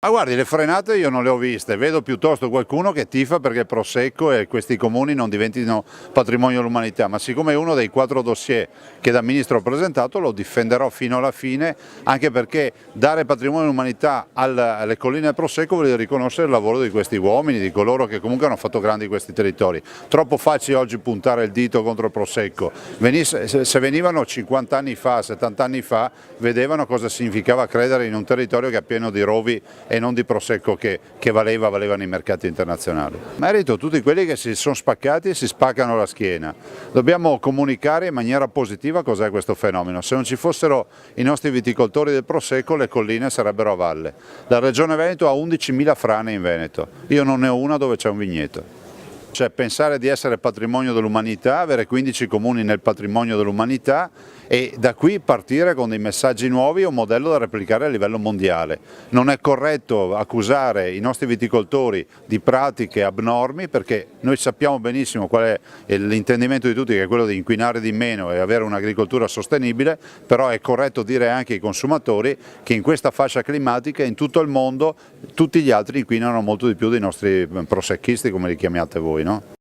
Ma guardi, le frenate io non le ho viste, vedo piuttosto qualcuno che tifa perché il Prosecco e questi comuni non diventino patrimonio dell'umanità, ma siccome è uno dei 4 dossier che da Ministro ho presentato lo difenderò fino alla fine, anche perché dare patrimonio dell'umanità alle colline del Prosecco vuol dire riconoscere il lavoro di questi uomini, di coloro che comunque hanno fatto grandi questi territori. Troppo facile oggi puntare il dito contro il Prosecco, se venivano 50 anni fa, 70 anni fa, vedevano cosa significava credere in un territorio che è pieno di rovi e non di Prosecco che valeva nei mercati internazionali. Merito tutti quelli che si sono spaccati e si spaccano la schiena. Dobbiamo comunicare in maniera positiva cos'è questo fenomeno. Se non ci fossero i nostri viticoltori del Prosecco le colline sarebbero a valle. La Regione Veneto ha 11.000 frane in Veneto, io non ne ho una dove c'è un vigneto. Cioè pensare di essere patrimonio dell'umanità, avere 15 comuni nel patrimonio dell'umanità e da qui partire con dei messaggi nuovi e un modello da replicare a livello mondiale. Non è corretto accusare i nostri viticoltori di pratiche abnormi perché noi sappiamo benissimo qual è l'intendimento di tutti, che è quello di inquinare di meno e avere un'agricoltura sostenibile, però è corretto dire anche ai consumatori che in questa fascia climatica in tutto il mondo tutti gli altri inquinano molto di più dei nostri prosecchisti, come li chiamate voi, no?